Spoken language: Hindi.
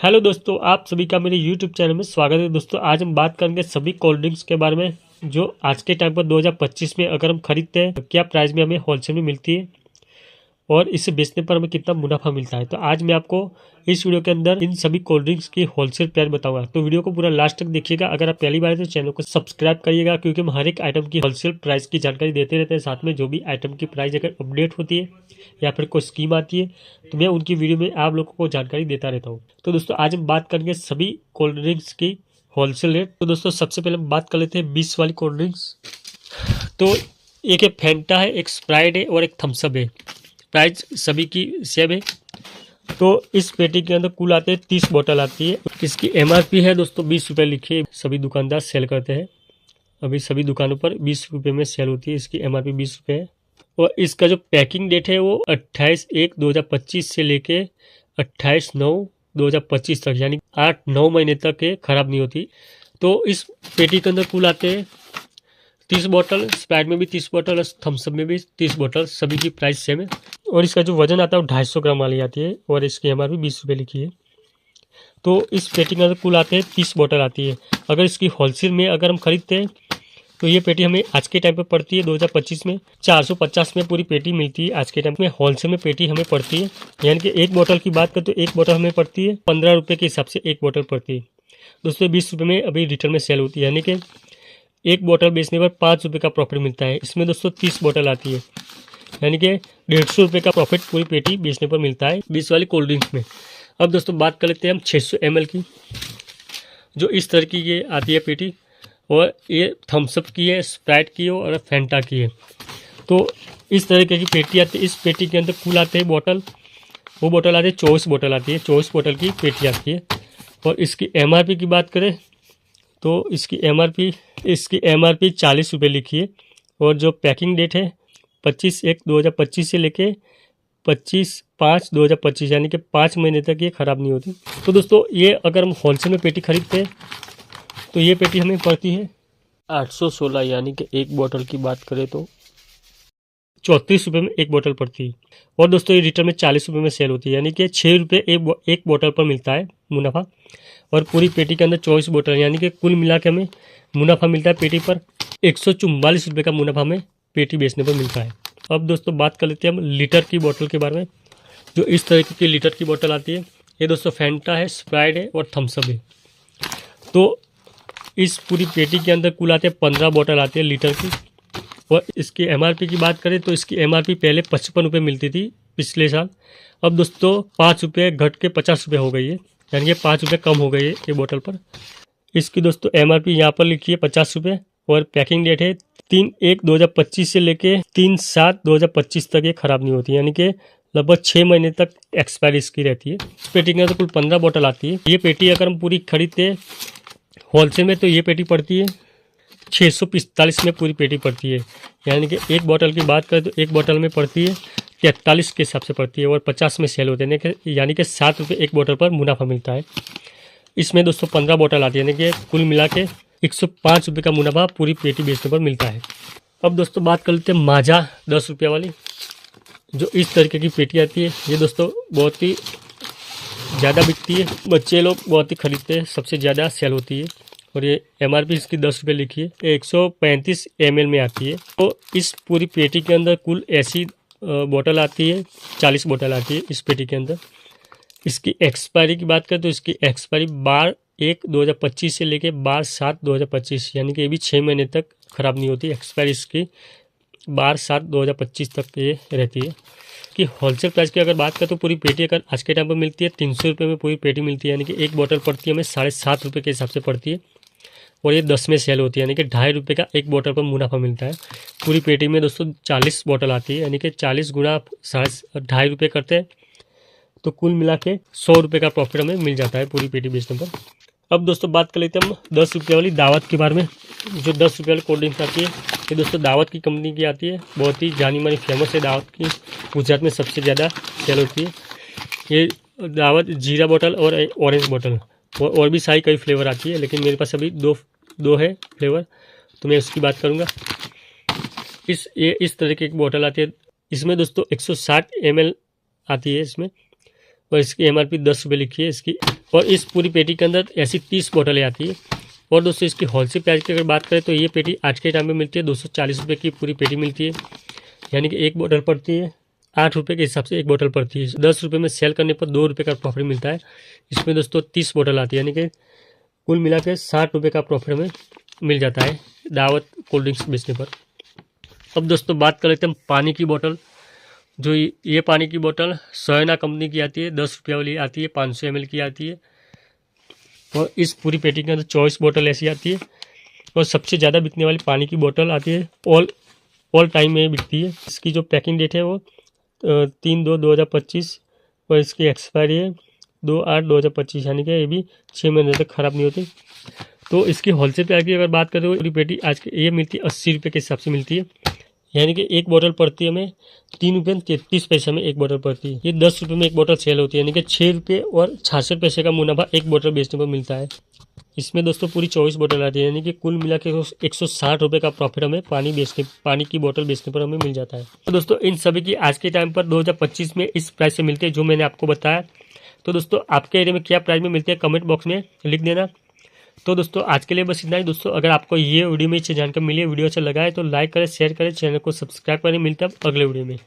हेलो दोस्तों, आप सभी का मेरे यूट्यूब चैनल में स्वागत है। दोस्तों आज हम बात करेंगे सभी कोल्ड ड्रिंक्स के बारे में जो आज के टाइम पर 2025 में अगर हम खरीदते हैं तो क्या प्राइस में हमें होलसेल में मिलती है और इसे बेचने पर हमें कितना मुनाफा मिलता है। तो आज मैं आपको इस वीडियो के अंदर इन सभी कोल्ड ड्रिंक्स की होलसेल प्राइस बताऊंगा। तो वीडियो को पूरा लास्ट तक देखिएगा। अगर आप पहली बार है तो चैनल को सब्सक्राइब करिएगा, क्योंकि हम हर एक आइटम की होलसेल प्राइस की जानकारी देते रहते हैं। साथ में जो भी आइटम की प्राइस अगर अपडेट होती है या फिर कोई स्कीम आती है तो मैं उनकी वीडियो में आप लोगों को जानकारी देता रहता हूँ। तो दोस्तों आज हम बात करेंगे सभी कोल्ड ड्रिंक्स की होलसेल रेट। तो दोस्तों सबसे पहले हम बात कर लेते हैं 20 वाली कोल्ड ड्रिंक्स। तो एक है फैंटा है, एक स्प्राइट है और एक थम्सअप है। प्राइस सभी की सेम है। तो इस पेटी के अंदर कुल आते हैं 30 बोतल आती है। इसकी एमआरपी है दोस्तों 20 रुपये लिखी है। सभी दुकानदार सेल करते हैं, अभी सभी दुकानों पर 20 रुपये में सेल होती है। इसकी एमआरपी 20 रुपये है। और इसका जो पैकिंग डेट है वो 28/1/2025 से लेके 28/9/2025 तक, यानी 8-9 महीने तक ये खराब नहीं होती। तो इस पेटी के अंदर कुल आते हैं 30 बोतल। स्प्राइट में भी 30 बोतल और थम्सअप में भी 30 बोतल। सभी की प्राइस सेम है। और इसका जो वजन आता है वो 250 ग्राम वाली आती है और इसकी एमआरपी 20 रुपये लिखी है। तो इस पेटी के अंदर कुल आते हैं 30 बोतल आती है। अगर इसकी होलसेल में अगर हम खरीदते हैं तो ये पेटी हमें आज के टाइम पे पड़ती है 2025 में 450 में पूरी पेटी मिलती है। आज के टाइम में होलसेल में पेटी हमें पड़ती है, यानी कि एक बोतल की बात करें तो एक बोतल हमें पड़ती है 15 रुपये के हिसाब से एक बोतल पड़ती है। दोस्तों 20 रुपये में अभी रिटेल में सेल होती है, यानी कि एक बोतल बेचने पर 5 रुपये का प्रॉफिट मिलता है। इसमें दोस्तों 30 बोतल आती है, यानी कि 150 रुपये का प्रॉफिट पूरी पेटी बेचने पर मिलता है 20 वाली कोल्ड ड्रिंक्स में। अब दोस्तों बात कर लेते हैं हम 600 ml की, जो इस तरह की ये आती है पेटी। और ये थम्सअप की है, स्प्राइट की है और फैंटा की है। तो इस तरीके की पेटी आती है। इस पेटी के अंदर कुल आते हैं बोतल, वो बोतल आती है 24 बोतल आती है। 24 बोतल की पेटी आती है। और इसकी एमआरपी की बात करें तो इसकी एमआरपी 40 रुपये लिखी है। और जो पैकिंग डेट है 25/1/2025 से लेके 25/5/2025, यानी कि 5 महीने तक ये ख़राब नहीं होती। तो दोस्तों ये अगर हम होलसेल में पेटी खरीदते हैं तो ये पेटी हमें पड़ती है 816, यानी कि एक बोतल की बात करें तो 34 रुपये में एक बोतल पड़ती है। और दोस्तों ये रिटेल में 40 रुपये में सेल होती है, यानी कि 6 रुपये एक बोतल पर मिलता है मुनाफा। और पूरी पेटी के अंदर 24 बोतल, यानी कि कुल मिला के हमें मुनाफा मिलता है पेटी पर 144 रुपये का मुनाफा हमें पेटी बेचने पर मिलता है। अब दोस्तों बात कर लेते हैं हम लीटर की बोतल के बारे में। जो इस तरीके की लीटर की बोतल आती है, ये दोस्तों फैंटा है, स्प्राइट है और थम्सअप है। तो इस पूरी पेटी के अंदर कुल आते हैं 15 बोतल आती है लीटर की। और इसकी एमआरपी की बात करें तो इसकी एमआरपी पहले 55 रुपये मिलती थी पिछले साल। अब दोस्तों 5 रुपये घट के 50 रुपये हो गई है, यानी कि 5 रुपये कम हो गई है ये बोतल पर। इसकी दोस्तों एमआरपी यहाँ पर लिखी है 50 रुपये। और पैकिंग डेट है 3/1/2025 से लेके 3/7/2025 तक ये ख़राब नहीं होती, यानी कि लगभग 6 महीने तक एक्सपायरी इसकी रहती है। इस पेटी के अंदर कुल 15 बोतल आती है। ये पेटी अगर हम पूरी खरीदते हैं होलसेल में तो ये पेटी पड़ती है 645 में पूरी पेटी पड़ती है, यानी कि एक बोतल की बात करें तो एक बोतल में पड़ती है 43 के हिसाब से पड़ती है। और 50 में सेल होते हैं, यानी कि 7 रुपये एक बोतल पर मुनाफा मिलता है। इसमें दोस्तों 15 बोतल आती है, यानी कि कुल मिला के 105 रुपये का मुनाफा पूरी पेटी बेचने पर मिलता है। अब दोस्तों बात कर लेते हैं माजा 10 रुपये वाली, जो इस तरीके की पेटी आती है। ये दोस्तों बहुत ही ज़्यादा बिकती है, बच्चे लोग बहुत ही खरीदते हैं, सबसे ज़्यादा सेल होती है। और ये एमआरपी इसकी 10 रुपये लिखी है। 135 ml में आती है। तो इस पूरी पेटी के अंदर कुल ऐसी बोतल आती है 40 बोतल आती है इस पेटी के अंदर। इसकी एक्सपायरी की बात करें तो इसकी एक्सपायरी 12/1/2025 से लेके 12/7/2025, यानी कि ये भी 6 महीने तक ख़राब नहीं होती। एक्सपायरी इसकी 12/7/2025 तक ये रहती है। कि होलसेल प्राइस की अगर बात करें तो पूरी पेटी अगर आज के टाइम पर मिलती है 300 रुपये में पूरी पेटी मिलती है, यानी कि एक बोतल पड़ती है हमें 7.5 रुपये के हिसाब से पड़ती है। और ये 10 में सेल होती है, यानी कि 2.5 रुपये का एक बोतल पर मुनाफा मिलता है। पूरी पेटी में दोस्तों 40 बोतल आती है, यानी कि 40 गुना 2.5 रुपये करते हैं तो कुल मिला के 100 रुपये का प्रॉफिट हमें मिल जाता है पूरी पेटी बेचने पर। अब दोस्तों बात कर लेते हैं हम 10 रुपये वाली दावत के बारे में। जो 10 रुपये वाली कोल्ड ड्रिंक्स आती है ये दोस्तों दावत की कंपनी की आती है। बहुत ही जानी मानी फेमस है दावत की, गुजरात में सबसे ज़्यादा सेल होती है। ये दावत जीरा बोतल और ऑरेंज बोतल और भी सारी कई फ्लेवर आती है, लेकिन मेरे पास अभी दो है फ्लेवर, तो मैं उसकी बात करूँगा। इस तरह की एक बोतल आती है। इसमें दोस्तों 160 ml आती है इसमें। और इसकी एमआरपी 10 रुपये लिखी है। इसकी और इस पूरी पेटी के अंदर ऐसी 30 बोतलें आती है। और दोस्तों इसकी होलसेल प्राइस की अगर बात करें तो ये पेटी आज के टाइम में मिलती है 240 रुपये की पूरी पेटी मिलती है, यानी कि एक बोतल पड़ती है 8 रुपये के हिसाब से एक बोतल पड़ती है। 10 रुपये में सेल करने पर 2 रुपये का प्रॉफिट मिलता है। इसमें दोस्तों 30 बोतल आती है, यानी कि कुल मिला के 60 रुपये का प्रॉफिट हमें मिल जाता है दावत कोल्ड ड्रिंक्स बेचने पर। अब दोस्तों बात कर लेते हैं पानी की बोतल। जो ये पानी की बोतल सोयना कंपनी की आती है, 10 रुपये वाली आती है, 500 ml की आती है। और इस पूरी पेटी के अंदर 24 बोतल ऐसी आती है। और सबसे ज़्यादा बिकने वाली पानी की बोतल आती है, ऑल टाइम में बिकती है। इसकी जो पैकिंग डेट है वो 3/2/2025 और इसकी एक्सपायरी है 2/8/2025, यानी कि ये भी 6 महीने तक ख़राब नहीं होती। तो इसकी होलसेल प्राइस की अगर बात करें तो पूरी पेटी आज ये मिलती है 80 रुपये के हिसाब से मिलती है, यानी कि एक बोतल पड़ती है हमें 3 रुपये 33 पैसे में एक बोतल पड़ती है। ये 10 रुपये में एक बोतल सेल होती है, यानी कि 6 रुपये और 66 पैसे का मुनाफा एक बोतल बेचने पर मिलता है। इसमें दोस्तों पूरी 24 बोतल आती है, यानी कि कुल मिला के 160 रुपये का प्रॉफिट हमें पानी की बोतल बेचने पर हमें मिल जाता है। तो दोस्तों इन सभी की आज के टाइम पर 2025 में इस प्राइस से मिलते हैं जो मैंने आपको बताया। तो दोस्तों आपके एरिया में क्या प्राइस में मिलते हैं कमेंट बॉक्स में लिख देना। तो दोस्तों आज के लिए बस इतना ही। दोस्तों अगर आपको ये वीडियो में इससे जानकारी मिली, वीडियो अच्छा लगा है तो लाइक करें, शेयर करें, चैनल को सब्सक्राइब करें। मिलते हैं अगले वीडियो में।